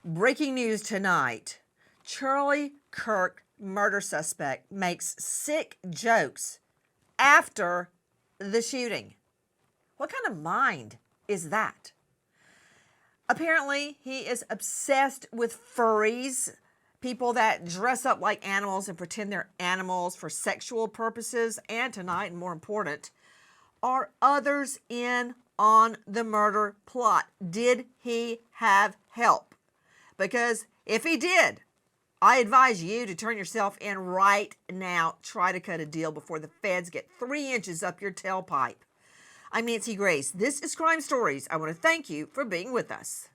Breaking news tonight. Charlie Kirk murder suspect makes sick jokes after the shooting. What kind of mind is that? Apparently, he is obsessed with furries, people that dress up like animals and pretend they're animals for sexual purposes. And tonight, and more important, are others in on the murder plot? Did he have help? Because if he did, I advise you to turn yourself in right now. Try to cut a deal before the feds get 3 inches up your tailpipe. I'm Nancy Grace. This is Crime Stories. I want to thank you for being with us.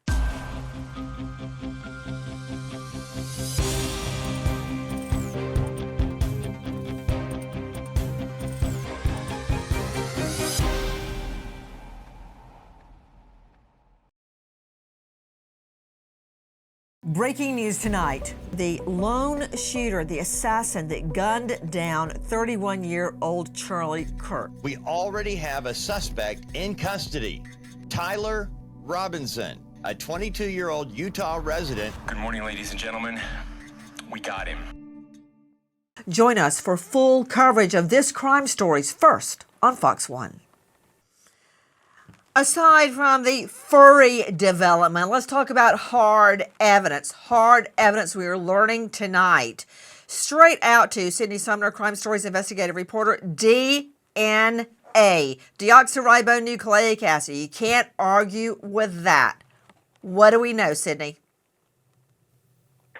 Breaking news tonight. The lone shooter, the assassin that gunned down 31-year-old Charlie Kirk. We already have a suspect in custody, Tyler Robinson, a 22-year-old Utah resident. Good morning, ladies and gentlemen. We got him. Join us for full coverage of this crime stories first on Fox 1. Aside from the furry development, let's talk about hard evidence. Hard evidence we are learning tonight. Straight out to Sydney Sumner, Crime Stories investigative reporter, DNA. Deoxyribonucleic acid. You can't argue with that. What do we know, Sydney?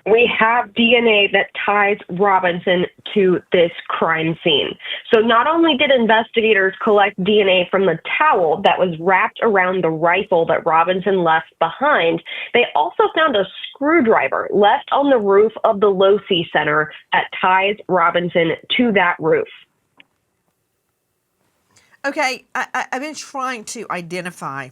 We have DNA that ties Robinson to this crime scene. So not only did investigators collect DNA from the towel that was wrapped around the rifle that Robinson left behind, they also found a screwdriver left on the roof of the Losi Center that ties Robinson to that roof. Okay, I've been trying to identify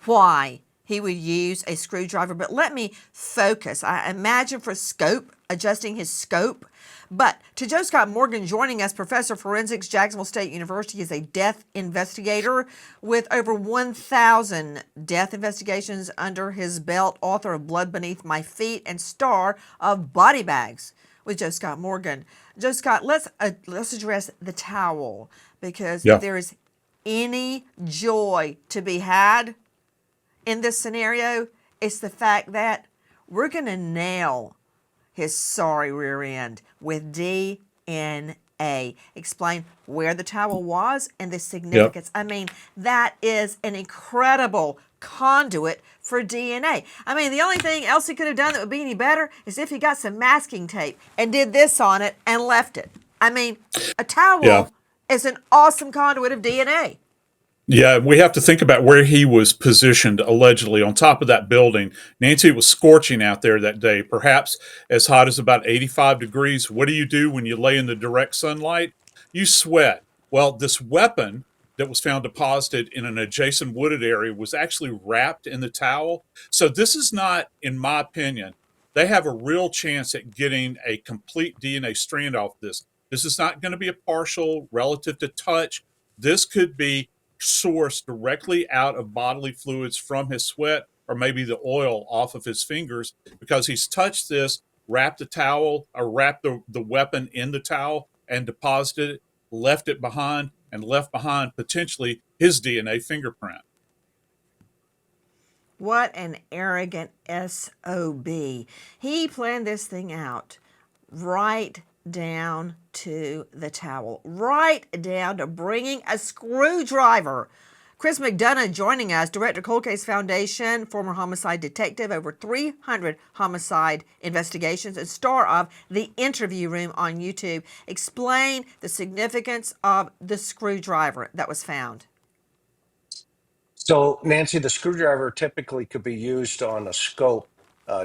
why he would use a screwdriver, but let me focus. I imagine for scope, adjusting his scope. But to Joe Scott Morgan joining us, professor of forensics, Jacksonville State University, is a death investigator with over 1,000 death investigations under his belt, author of Blood Beneath My Feet, and star of Body Bags with Joe Scott Morgan. Joe Scott, let's address the towel, because if there is any joy to be had in this scenario, it's the fact that we're going to nail his sorry rear end with DNA. Explain where the towel was and the significance. I mean, that is an incredible conduit for DNA. I mean, the only thing else he could have done that would be any better is if he got some masking tape and did this on it and left it. I mean, a towel is an awesome conduit of DNA. Yeah, we have to think about where he was positioned, allegedly, on top of that building. Nancy, it was scorching out there that day, perhaps as hot as about 85 degrees. What do you do when you lay in the direct sunlight? You sweat. Well, this weapon that was found deposited in an adjacent wooded area was actually wrapped in the towel. So this is not, in my opinion, they have a real chance at getting a complete DNA strand off this. This is not going to be a partial relative to touch. This could be sourced directly out of bodily fluids from his sweat, or maybe the oil off of his fingers, because he's touched this, wrapped the towel, or wrapped the weapon in the towel and deposited it, left it behind, and left behind potentially his DNA fingerprint. What an arrogant SOB. He planned this thing out right down to the towel, right down to bringing a screwdriver. Chris McDonough joining us, director, Cold Case Foundation, former homicide detective, over 300 homicide investigations, and star of The Interview Room on YouTube. Explain the significance of the screwdriver that was found. So, Nancy, the screwdriver typically could be used on a scope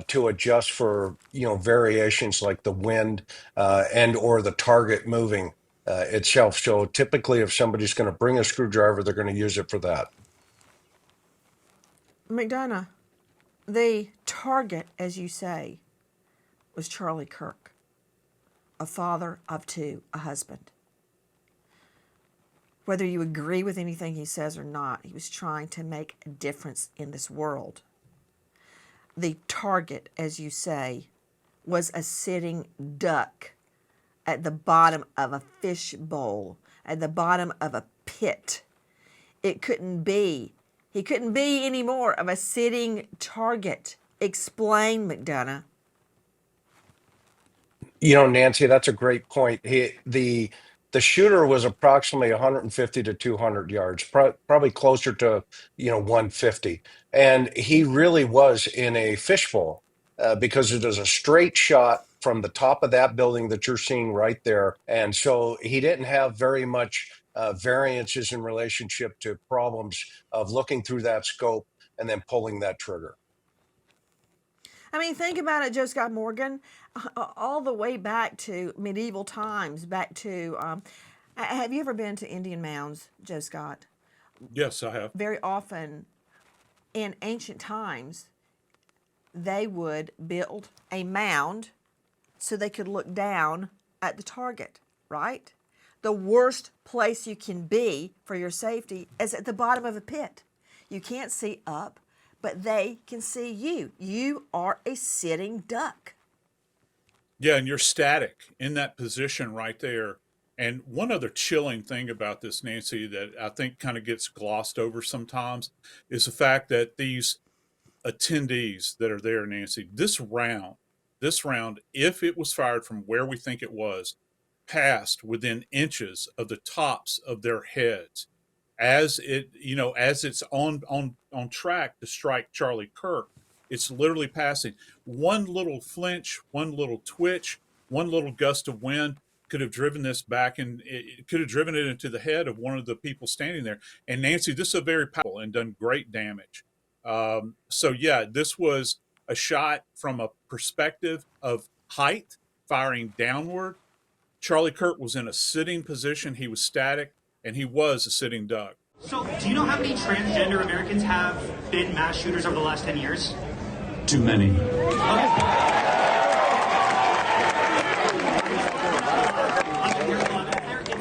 to adjust for, variations like the wind and or the target moving itself. So typically, if somebody's going to bring a screwdriver, they're going to use it for that. McDonough, the target, as you say, was Charlie Kirk, a father of two, a husband. Whether you agree with anything he says or not, he was trying to make a difference in this world. the target, as you say, was a sitting duck at the bottom of a fish bowl, at the bottom of a pit. It couldn't be. He couldn't be any more of a sitting target. Explain, McDonough. Nancy, that's a great point. The shooter was approximately 150 to 200 yards, probably closer to 150, and he really was in a fishbowl because it is a straight shot from the top of that building that you're seeing right there, and so he didn't have very much variances in relationship to problems of looking through that scope and then pulling that trigger. I mean, think about it, Joe Scott Morgan, all the way back to medieval times, back to. Have you ever been to Indian mounds, Joe Scott? Yes, I have. Very often in ancient times, they would build a mound so they could look down at the target, right? The worst place you can be for your safety is at the bottom of a pit. You can't see up, but they can see you. You are a sitting duck. Yeah, and you're static in that position right there. And one other chilling thing about this, Nancy, that I think kind of gets glossed over sometimes is the fact that these attendees that are there, Nancy, this round, if it was fired from where we think it was, passed within inches of the tops of their heads as it's on track to strike Charlie Kirk. It's literally passing. One little flinch, one little twitch, one little gust of wind could have driven this back, and it could have driven it into the head of one of the people standing there. And Nancy, this is a very powerful and done great damage. So yeah, this was a shot from a perspective of height, firing downward. Charlie Kirk was in a sitting position. He was static, and he was a sitting duck. So, do you know how many transgender Americans have been mass shooters over the last 10 years? Too many. It's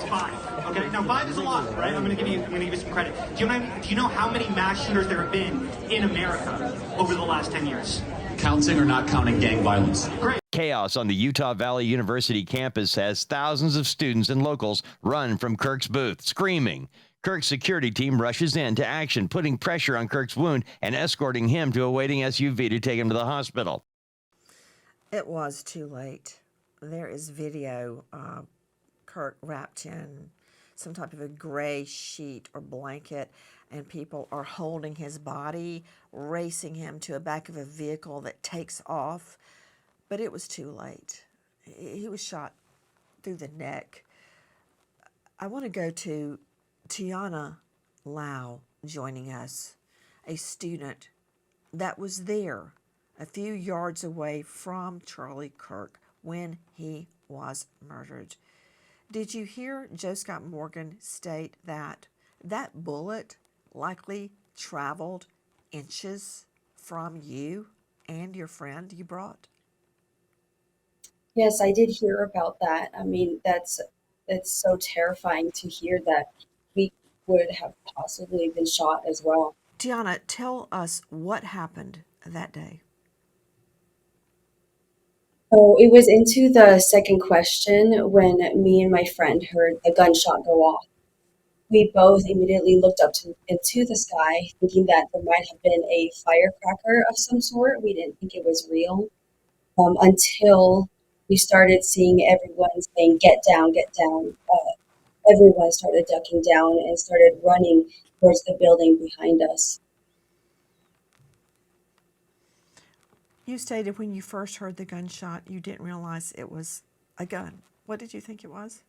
5. Okay, now 5 is a lot, right? I'm gonna give you some credit. Do you know how many mass shooters there have been in America over the last 10 years? Counting or not counting gang violence? Great. Chaos on the Utah Valley University campus has thousands of students and locals run from Kirk's booth, screaming. Kirk's security team rushes into action, putting pressure on Kirk's wound and escorting him to a waiting SUV to take him to the hospital. It was too late. There is video of Kirk wrapped in some type of a gray sheet or blanket, and people are holding his body, racing him to the back of a vehicle that takes off. But it was too late. He was shot through the neck. I want to go to Tiana Lau joining us, a student that was there a few yards away from Charlie Kirk when he was murdered. Did you hear Joe Scott Morgan state that that bullet likely traveled inches from you and your friend you brought? Yes, I did hear about that. I mean, it's so terrifying to hear that we would have possibly been shot as well. Tiana, tell us what happened that day. So it was into the second question when me and my friend heard the gunshot go off. We both immediately looked up into the sky, thinking that there might have been a firecracker of some sort. We didn't think it was real until we started seeing everyone saying, "Get down, get down." Everyone started ducking down and started running towards the building behind us. You stated when you first heard the gunshot, you didn't realize it was a gun. What did you think it was?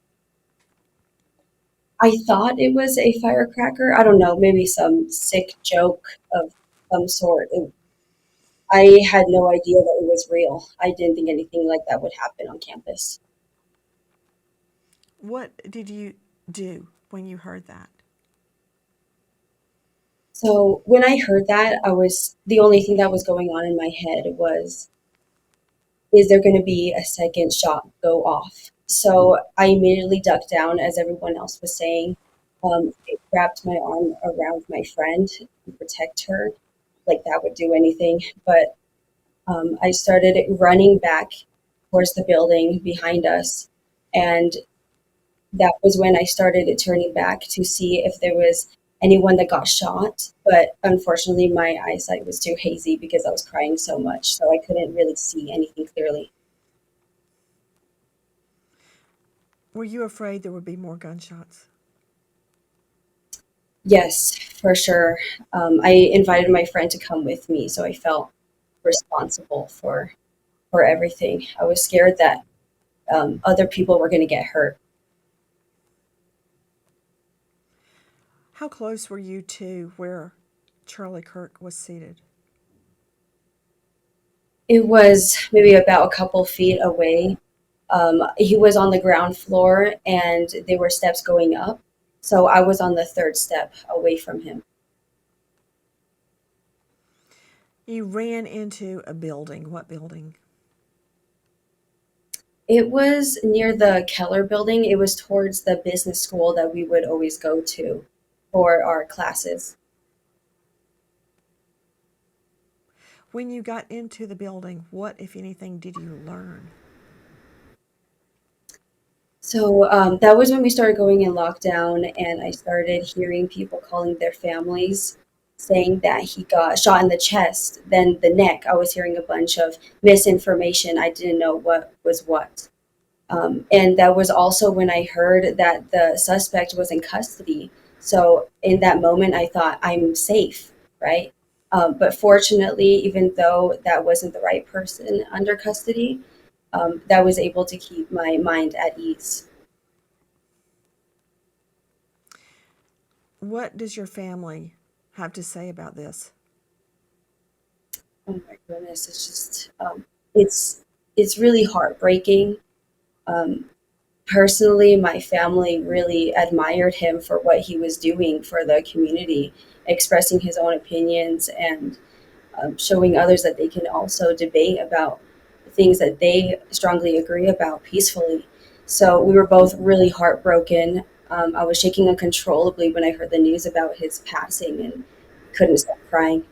I thought it was a firecracker. I don't know, maybe some sick joke of some sort. I had no idea that it was real. I didn't think anything like that would happen on campus. What did you do when you heard that? So when I heard that, the only thing that was going on in my head was, is there going to be a second shot go off? So I immediately ducked down, as everyone else was saying. I wrapped my arm around my friend to protect her, like that would do anything. But I started running back towards the building behind us, and that was when I started turning back to see if there was anyone that got shot. But unfortunately, my eyesight was too hazy because I was crying so much, so I couldn't really see anything clearly. Were you afraid there would be more gunshots? Yes, for sure. I invited my friend to come with me, so I felt responsible for everything. I was scared that other people were going to get hurt. How close were you to where Charlie Kirk was seated? It was maybe about a couple feet away. He was on the ground floor, and there were steps going up. So I was on the third step away from him. You ran into a building. What building? It was near the Keller building. It was towards the business school that we would always go to for our classes. When you got into the building, what, if anything, did you learn? So that was when we started going in lockdown, and I started hearing people calling their families saying that he got shot in the chest, then the neck. I was hearing a bunch of misinformation. I didn't know what was what. And that was also when I heard that the suspect was in custody. So in that moment, I thought, I'm safe, right? But fortunately, even though that wasn't the right person under custody, that was able to keep my mind at ease. What does your family have to say about this? Oh my goodness, it's just it's it's really heartbreaking. Um, Personally, my family really admired him for what he was doing for the community, expressing his own opinions and showing others that they can also debate about things that they strongly agree about peacefully. So we were both really heartbroken. I was shaking uncontrollably when I heard the news about his passing and couldn't stop crying.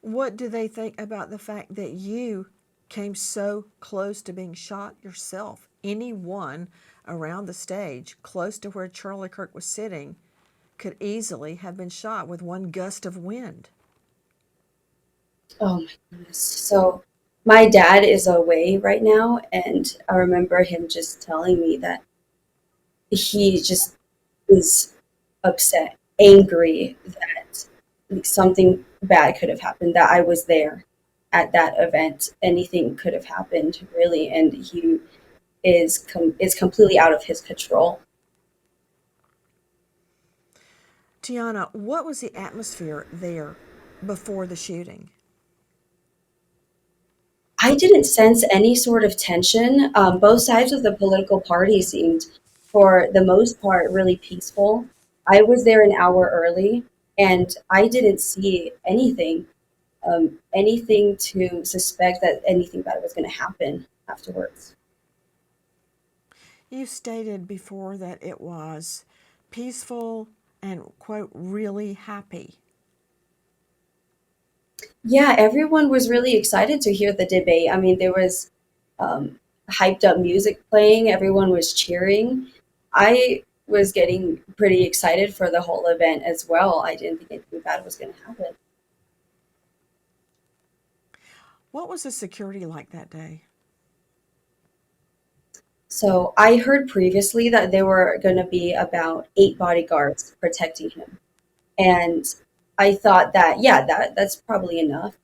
What do they think about the fact that you came so close to being shot yourself? Anyone around the stage, close to where Charlie Kirk was sitting, could easily have been shot with one gust of wind. Oh my goodness. So my dad is away right now, and I remember him just telling me that he just is upset, angry that like, something bad could have happened, that I was there at that event. Anything could have happened, really, and he is completely out of his control. Tiana, what was the atmosphere there before the shooting? I didn't sense any sort of tension. Both sides of the political party seemed, for the most part, really peaceful. I was there an hour early, and I didn't see anything to suspect that anything bad was going to happen afterwards. You stated before that it was peaceful and, quote, really happy. Yeah, everyone was really excited to hear the debate. I mean, there was hyped up music playing, everyone was cheering. I was getting pretty excited for the whole event as well. I didn't think anything bad was going to happen. What was the security like that day? So I heard previously that there were going to be about 8 bodyguards protecting him. And I thought that, yeah, that's probably enough.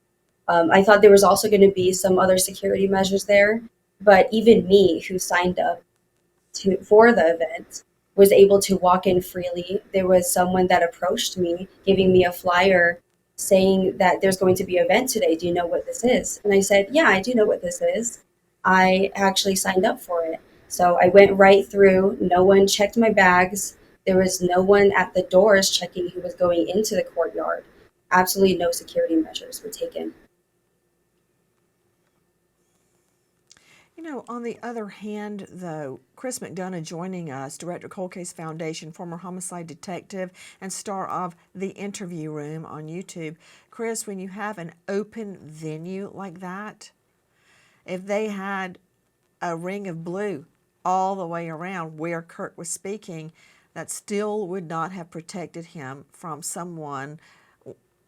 I thought there was also going to be some other security measures there. But even me, who signed up for the event, was able to walk in freely. There was someone that approached me, giving me a flyer saying that there's going to be an event today. Do you know what this is? And I said, yeah, I do know what this is. I actually signed up for it. So I went right through. No one checked my bags. There was no one at the doors checking who was going into the courtyard. Absolutely no security measures were taken. On the other hand, though, Chris McDonough joining us, director of Cold Case Foundation, former homicide detective, and star of The Interview Room on YouTube. Chris, when you have an open venue like that, if they had a ring of blue all the way around where Kirk was speaking, that still would not have protected him from someone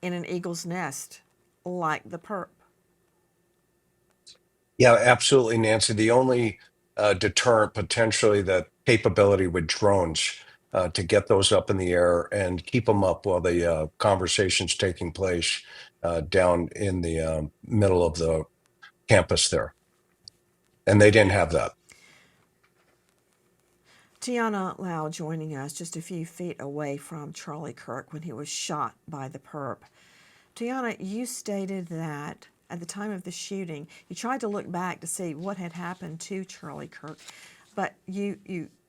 in an eagle's nest like the perp. Yeah, absolutely, Nancy. The only deterrent potentially the capability with drones to get those up in the air and keep them up while the conversation's taking place down in the middle of the campus there. And they didn't have that. Tiana Lau joining us just a few feet away from Charlie Kirk when he was shot by the perp. Tiana, you stated that at the time of the shooting, you tried to look back to see what had happened to Charlie Kirk, but you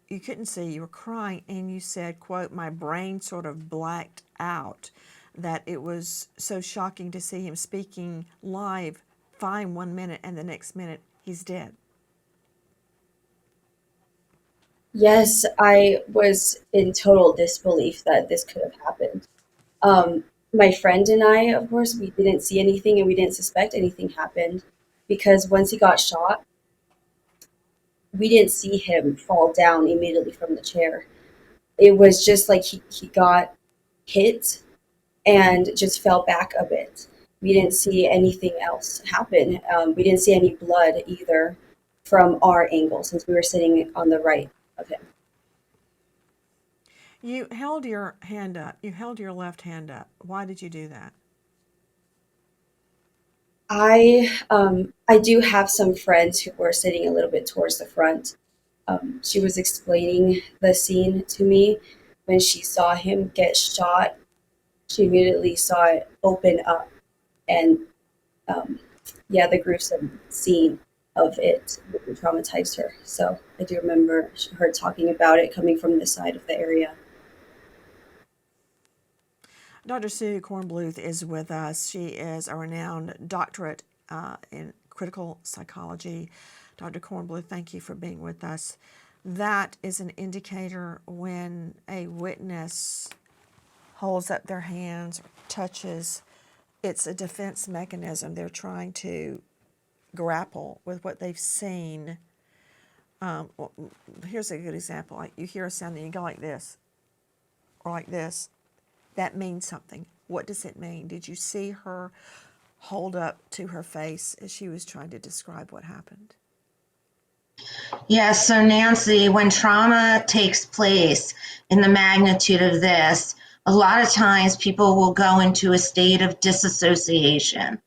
couldn't see. You were crying, and you said, quote, "My brain sort of blacked out," that it was so shocking to see him speaking live, fine 1 minute, and the next minute he's dead. Yes, I was in total disbelief that this could have happened. My friend and I, of course, we didn't see anything and we didn't suspect anything happened because once he got shot, we didn't see him fall down immediately from the chair. It was just like he got hit and just fell back a bit. We didn't see anything else happen. We didn't see any blood either from our angle since we were sitting on the right of him. You held your hand up. You held your left hand up. Why did you do that? I do have some friends who were sitting a little bit towards the front. She was explaining the scene to me when she saw him get shot. She immediately saw it open up, and yeah, the gruesome scene of it really traumatized her. So I do remember her talking about it coming from this side of the area. Dr. Sue Kornbluth is with us. She is a renowned doctorate in critical psychology. Dr. Kornbluth, thank you for being with us. That is an indicator when a witness holds up their hands or touches. It's a defense mechanism. They're trying to grapple with what they've seen. Here's a good example. Like you hear a sound and you go like this or like this. That means something. What does it mean? Did you see her hold up to her face as she was trying to describe what happened? Yes, so Nancy, when trauma takes place in the magnitude of this, a lot of times people will go into a state of disassociation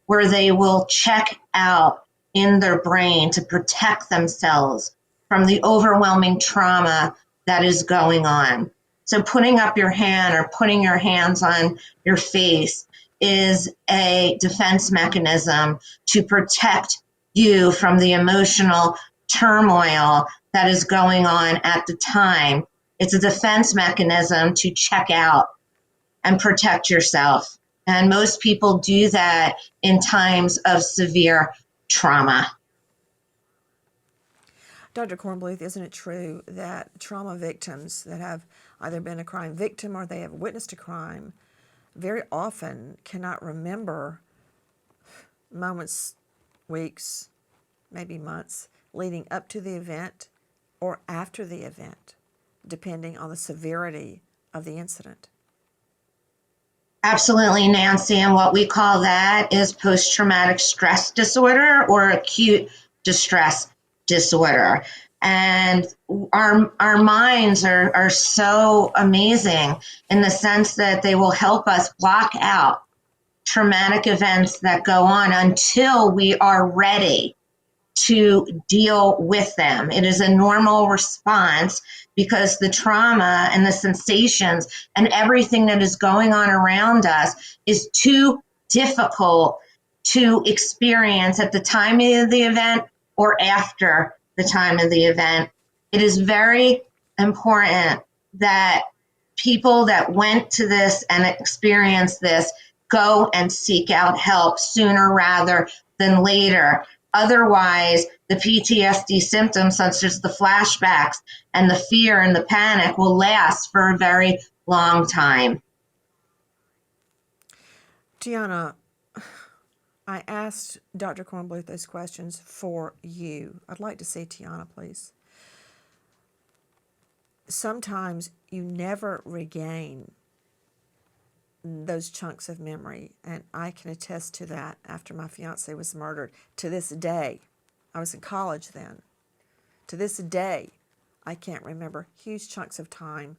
where they will check out in their brain to protect themselves from the overwhelming trauma that is going on. So putting up your hand or putting your hands on your face is a defense mechanism to protect you from the emotional turmoil that is going on at the time. It's a defense mechanism to check out and protect yourself. And most people do that in times of severe trauma. Dr. Kornbluth, isn't it true that trauma victims that have either been a crime victim or they have witnessed a crime very often cannot remember moments, weeks, maybe months leading up to the event or after the event, depending on the severity of the incident? Absolutely, Nancy. And what we call that is post-traumatic stress disorder or acute distress disorder. And our minds are so amazing in the sense that they will help us block out traumatic events that go on until we are ready to deal with them. It is a normal response because the trauma and the sensations and everything that is going on around us is too difficult to experience at the time of the event or after the time of the event. It is very important that people that went to this and experienced this go and seek out help sooner rather than later, Otherwise, the PTSD symptoms, such as the flashbacks and the fear and the panic, will last for a very long time. Tiana, I asked Dr. Kornbluth those questions for you. I'd like to see Tiana, please. Sometimes you never regain those chunks of memory, and I can attest to that after my fiance was murdered. To this day, I was in college then. To this day, I can't remember huge chunks of time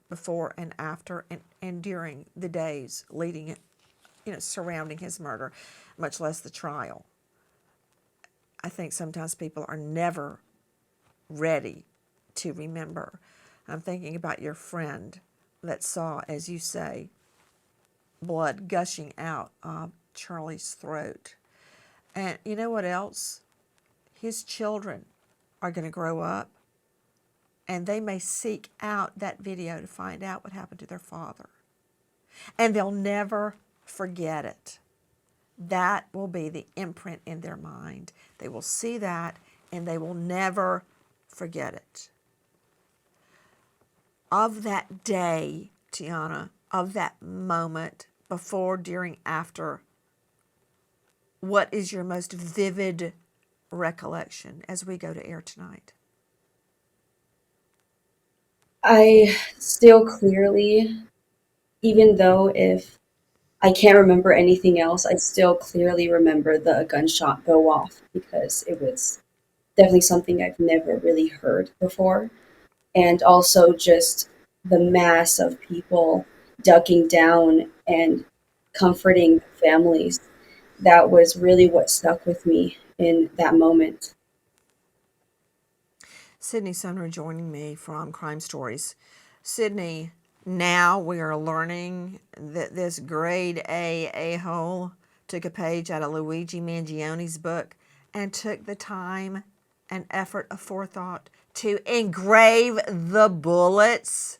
before and after and during the days leading it, surrounding his murder, much less the trial. I think sometimes people are never ready to remember. I'm thinking about your friend that saw, as you say, blood gushing out of Charlie's throat. And you know what else? His children are going to grow up and they may seek out that video to find out what happened to their father. And they'll never forget it. That will be the imprint in their mind. They will see that and they will never forget it. Of that day, Tiana, of that moment, before, during, after, what is your most vivid recollection as we go to air tonight? I still clearly, even though if I can't remember anything else, I still clearly remember the gunshot go off because it was definitely something I've never really heard before. And also just the mass of people ducking down and comforting families. That was really what stuck with me in that moment. Sydney Sumner joining me from Crime Stories. Sydney, now we are learning that this grade A-hole took a page out of Luigi Mangione's book and took the time and effort of forethought to engrave the bullets.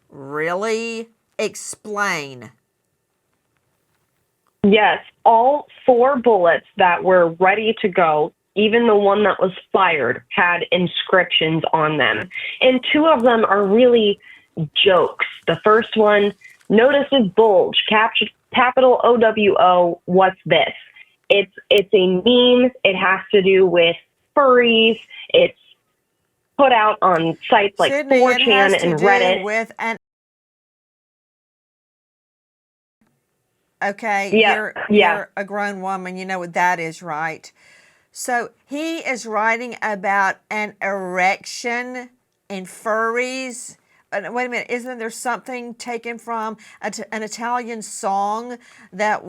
Really? Explain. Yes, all 4 bullets that were ready to go, even the one that was fired, had inscriptions on them. And 2 of them are really jokes. The first one, notices bulge, capital OWO, what's this? It's a meme. It has to do with furries. It's put out on sites like Sydney, 4chan it has to and do Reddit. with an Okay, Yeah, you're a grown woman. You know what that is, right? So he is writing about an erection in furries. Wait a minute, isn't there something taken from an Italian song that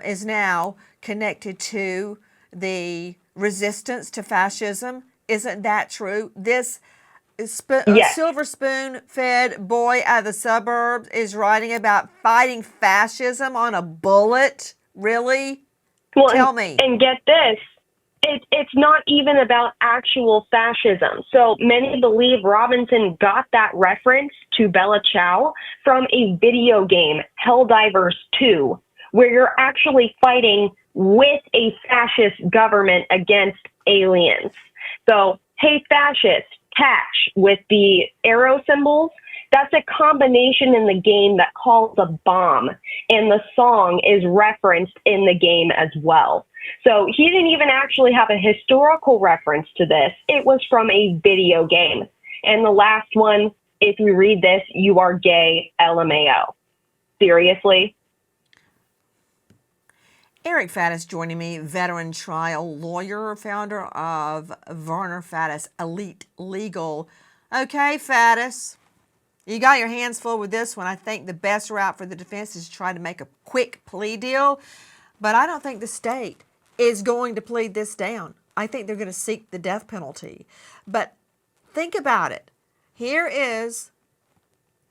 is now connected to the resistance to fascism? Isn't that true? This Yes. silver spoon-fed boy out of the suburbs is writing about fighting fascism on a bullet? Really? Well, Tell me. And get this. It's not even about actual fascism. So many believe Robinson got that reference to Bella Ciao from a video game, Helldivers 2, where you're actually fighting with a fascist government against aliens. So, hey, fascist, catch with the arrow symbols. That's a combination in the game that calls a bomb, and the song is referenced in the game as well. So he didn't even actually have a historical reference to this. It was from a video game. And the last one, if you read this, you are gay, LMAO. Seriously? Eric Faddis joining me, veteran trial lawyer, founder of Varner Faddis Elite Legal. Okay, Faddis, you got your hands full with this one. I think the best route for the defense is to try to make a quick plea deal, but I don't think the state is going to plead this down. I think they're going to seek the death penalty. But think about it. Here is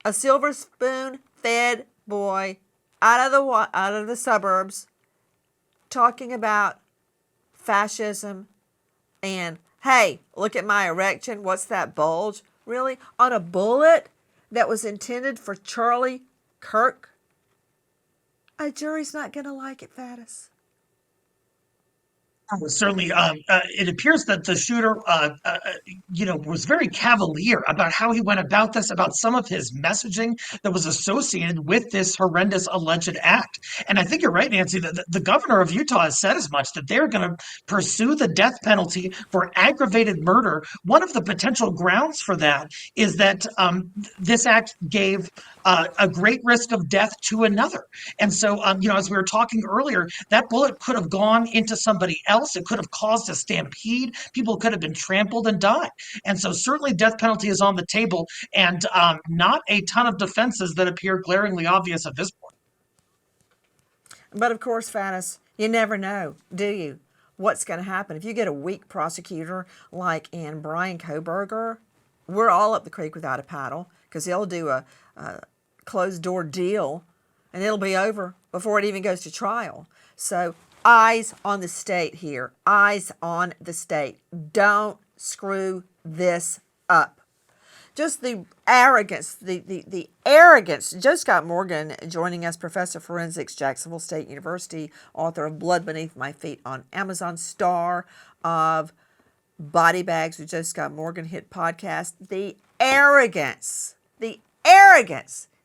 a silver spoon-fed boy out of the suburbs talking about fascism and, hey, look at my erection. What's that bulge? Really? On a bullet that was intended for Charlie Kirk? A jury's not going to like it, Faddis. Certainly, it appears that the shooter, was very cavalier about how he went about this, about some of his messaging that was associated with this horrendous alleged act. And I think you're right, Nancy. The governor of Utah has said as much, that they're going to pursue the death penalty for aggravated murder. One of the potential grounds for that is that this act gave a great risk of death to another. And so, as we were talking earlier, that bullet could have gone into somebody else. It could have caused a stampede. People could have been trampled and died. And so, certainly, death penalty is on the table, and not a ton of defenses that appear glaringly obvious at this point. But of course, Faddis, you never know, do you? What's going to happen if you get a weak prosecutor like in Brian Koberger? We're all up the creek without a paddle, because he'll do a closed door deal and it'll be over before it even goes to trial. So eyes on the state here. Eyes on the state. Don't screw this up. Just the arrogance, the arrogance. Joe Scott Morgan joining us, professor of forensics, Jacksonville State University, author of Blood Beneath My Feet on Amazon, star of Body Bags with Joe Scott Morgan hit podcast. The arrogance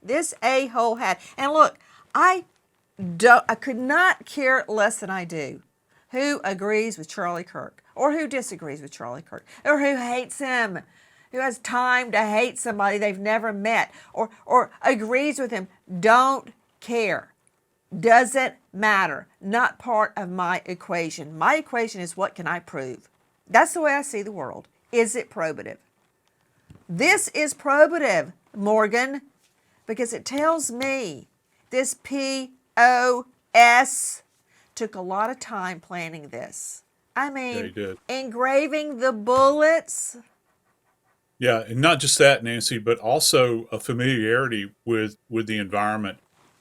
this a-hole had. And look, I could not care less than I do who agrees with Charlie Kirk or who disagrees with Charlie Kirk or who hates him, who has time to hate somebody they've never met or agrees with him. Don't care. Doesn't matter. Not part of my equation. My equation is, what can I prove? That's the way I see the world. Is it probative? This is probative, Morgan, because it tells me this POS took a lot of time planning this. I mean, engraving the bullets. Yeah, and not just that, Nancy, but also a familiarity with the environment.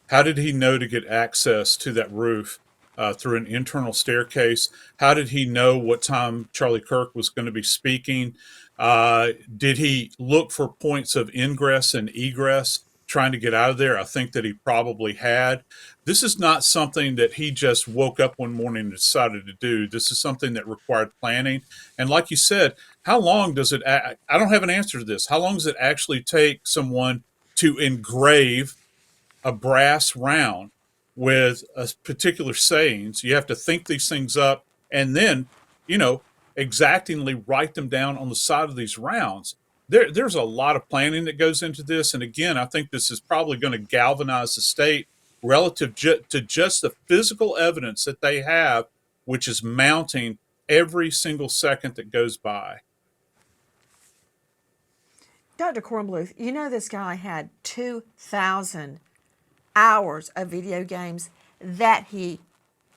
How did he know to get access to that roof through an internal staircase? How did he know what time Charlie Kirk was going to be speaking? Did he look for points of ingress and egress, trying to get out of there? I think that he probably had. This is not something that he just woke up one morning and decided to do. This is something that required planning. And like you said, how long does it, I don't have an answer to this. How long does it actually take someone to engrave a brass round with a particular sayings? You have to think these things up and then, exactingly write them down on the side of these rounds. There's a lot of planning that goes into this. And again, I think this is probably going to galvanize the state relative to just the physical evidence that they have, which is mounting every single second that goes by. Dr. Kornbluth, this guy had 2,000 hours of video games that he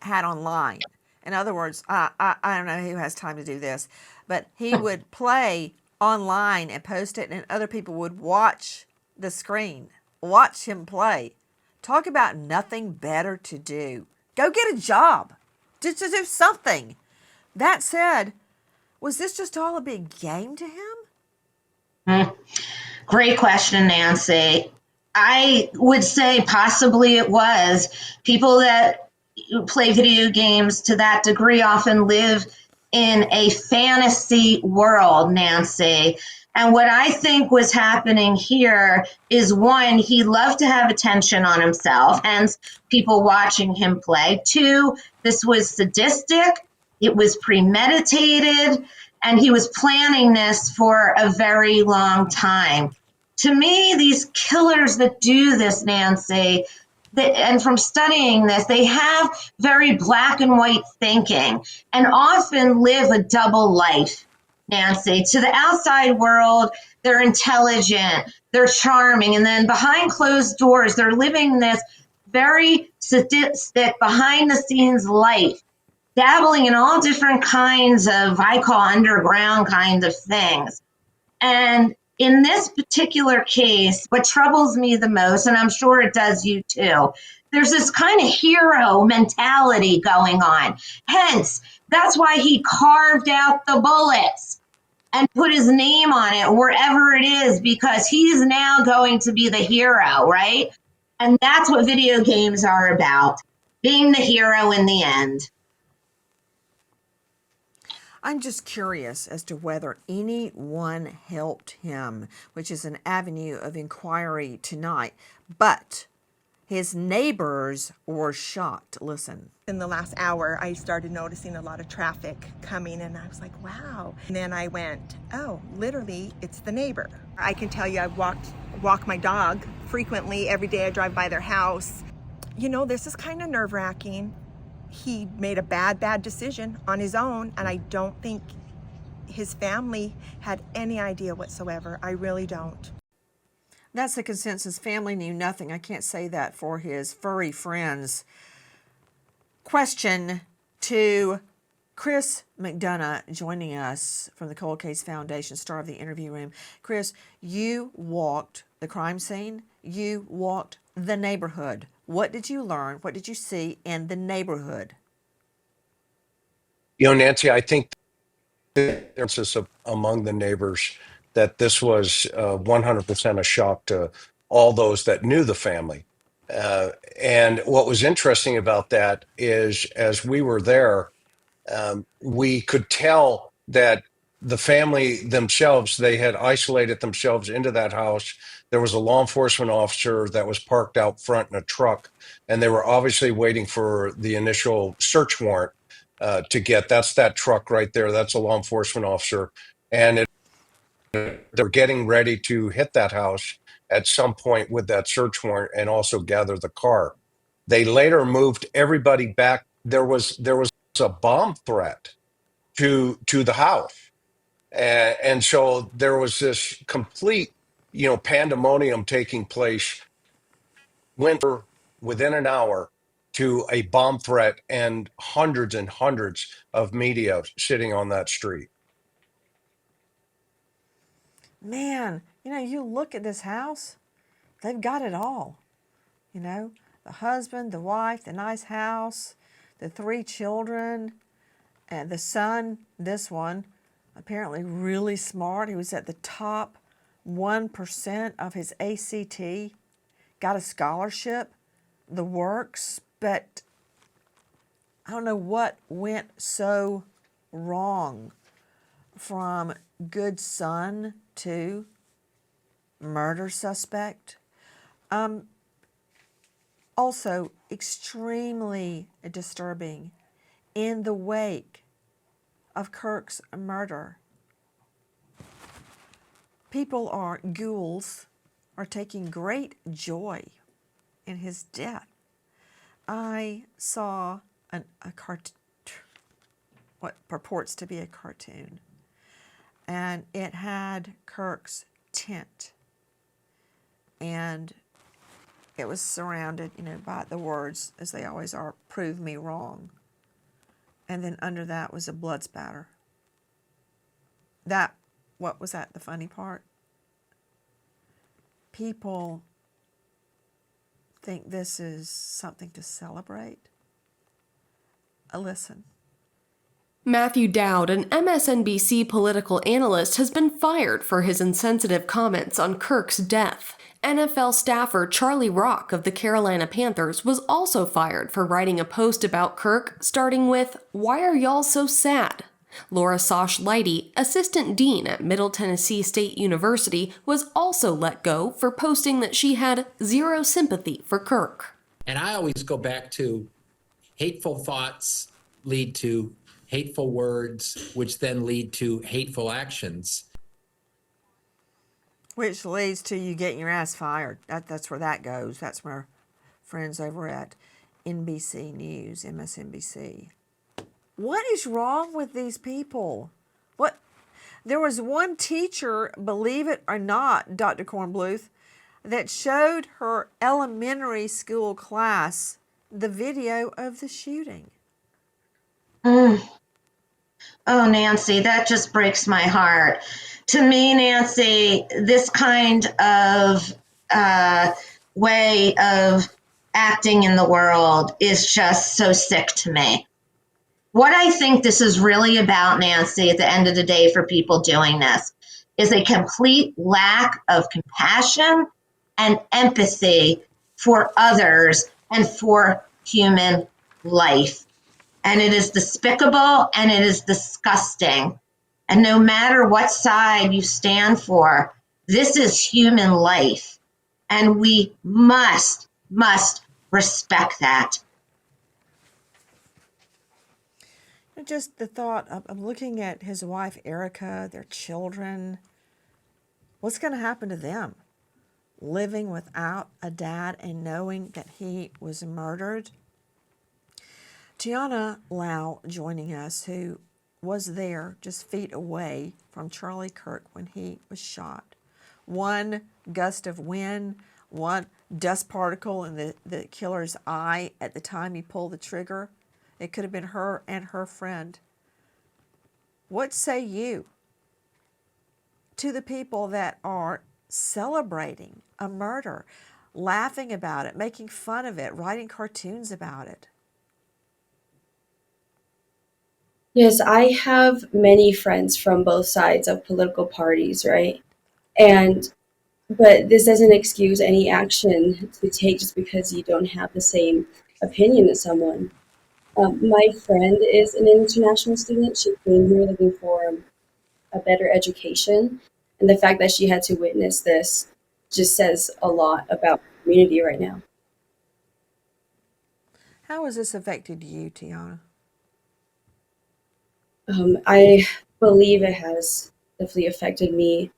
had online. In other words, I don't know who has time to do this, but he would play online and post it, and other people would watch the screen, watch him play. Talk about nothing better to do. Go get a job. Just to do something. That said, was this just all a big game to him? Great question, Nancy. I would say possibly it was. People that play video games to that degree often live in a fantasy world, Nancy. And what I think was happening here is, one, he loved to have attention on himself, hence people watching him play. Two, this was sadistic, it was premeditated, and he was planning this for a very long time. To me, these killers that do this, Nancy, and from studying this, they have very black and white thinking and often live a double life, Nancy. To the outside world, they're intelligent, they're charming, and then behind closed doors, they're living this very sadistic, behind-the-scenes life, dabbling in all different kinds of, I call underground kinds of things. And in this particular case, what troubles me the most, and I'm sure it does you too, there's this kind of hero mentality going on. Hence, that's why he carved out the bullets and put his name on it wherever it is, because he's now going to be the hero, right? And that's what video games are about, being the hero in the end. I'm just curious as to whether anyone helped him, which is an avenue of inquiry tonight. But his neighbors were shocked. Listen. In the last hour, I started noticing a lot of traffic coming, and I was like, wow. And then I went, oh, literally, it's the neighbor. I can tell you I walk my dog frequently. Every day I drive by their house. You know, this is kind of nerve-wracking. He made a bad decision on his own, and I don't think his family had any idea whatsoever. I really don't. That's the consensus. Family knew nothing. I can't say that for his furry friends. Question to Chris McDonough, joining us from the Cold Case Foundation, star of the Interview Room. Chris, you walked the crime scene. You walked the neighborhood. What did you learn? What did you see in the neighborhood? You know, Nancy, I think there's among the neighbors that this was 100% a shock to all those that knew the family. And what was interesting about that is, as we were there, we could tell that the family themselves, they had isolated themselves into that house. There was a law enforcement officer that was parked out front in a truck, and they were obviously waiting for the initial search warrant to get. That's that truck right there. That's a law enforcement officer. And they're getting ready to hit that house at some point with that search warrant and also gather the car. They later moved everybody back. There was a bomb threat to the house. And so there was this complete, pandemonium taking place. Within an hour to a bomb threat and hundreds of media sitting on that street. Man, you look at this house, they've got it all. The husband, the wife, the nice house, the 3 children, and the son, this one, apparently really smart. He was at the top 1% of his ACT, got a scholarship, the works, but I don't know what went so wrong from good son to murder suspect. Also, extremely disturbing in the wake of Kirk's murder. Ghouls are taking great joy in his death. I saw what purports to be a cartoon, and it had Kirk's tent, and it was surrounded, by the words, as they always are, "Prove me wrong." And then under that was a blood spatter. What was that, the funny part? People think this is something to celebrate. Listen. Matthew Dowd, an MSNBC political analyst, has been fired for his insensitive comments on Kirk's death. NFL staffer Charlie Rock of the Carolina Panthers was also fired for writing a post about Kirk, starting with, "Why are y'all so sad?" Laura Sosh-Leidy, assistant dean at Middle Tennessee State University, was also let go for posting that she had zero sympathy for Kirk. And I always go back to hateful thoughts lead to hateful words, which then lead to hateful actions. Which leads to you getting your ass fired. That's where that goes. That's where friends over at NBC News, MSNBC. What is wrong with these people? There was one teacher, believe it or not, Dr. Kornbluth, that showed her elementary school class the video of the shooting. Oh, Nancy, that just breaks my heart. To me, Nancy, this kind of way of acting in the world is just so sick to me. What I think this is really about, Nancy, at the end of the day for people doing this, is a complete lack of compassion and empathy for others and for human life. and it is despicable and it is disgusting. And no matter what side you stand for, this is human life. And we must respect that. Just the thought of I'm looking at his wife, Erica, their children. What's going to happen to them? Living without a dad and knowing that he was murdered. Tiana Lau joining us, who was there just feet away from Charlie Kirk when he was shot. One gust of wind, one dust particle in the killer's eye at the time he pulled the trigger. It could have been her and her friend. What say you to the people that are celebrating a murder, laughing about it, making fun of it, writing cartoons about it? Yes, I have many friends from both sides of political parties, right? But this doesn't excuse any action to take just because you don't have the same opinion as someone. My friend is an international student. She came here looking for a better education. And the fact that she had to witness this just says a lot about the community right now. How has this affected you, Tiana? I believe it has definitely affected me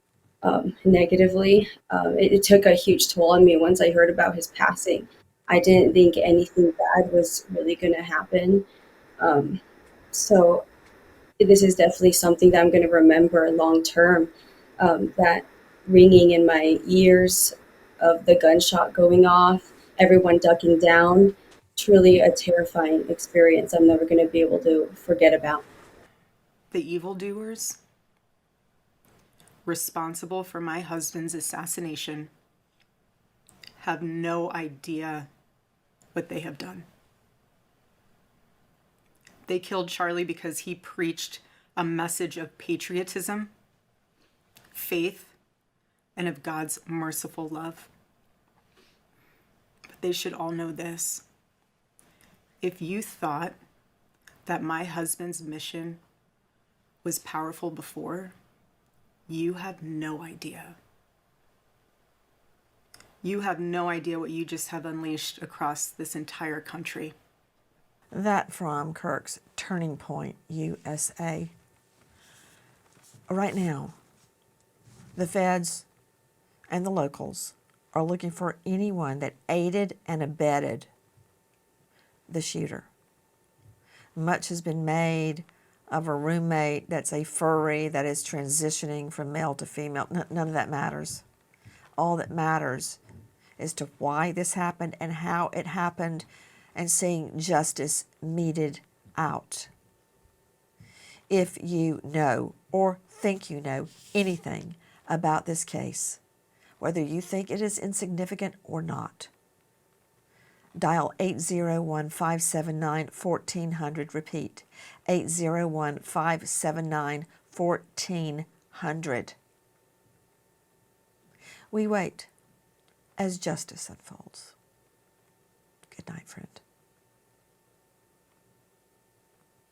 negatively. It took a huge toll on me once I heard about his passing. I didn't think anything bad was really going to happen. So this is definitely something that I'm going to remember long term. That ringing in my ears of the gunshot going off, everyone ducking down, truly a terrifying experience I'm never going to be able to forget about. The evildoers responsible for my husband's assassination have no idea what they have done. They killed Charlie because he preached a message of patriotism, faith, and of God's merciful love. But they should all know this. If you thought that my husband's mission was powerful before, you have no idea. You have no idea what you just have unleashed across this entire country. That from Kirk's Turning Point USA. Right now, the feds and the locals are looking for anyone that aided and abetted the shooter. Much has been made of a roommate that's a furry that is transitioning from male to female. None of that matters. All that matters is to why this happened and how it happened, and seeing justice meted out. If you know or think you know anything about this case, whether you think it is insignificant or not, dial 801-579-1400. Repeat, 801-579-1400. We wait as justice unfolds. Good night, friend.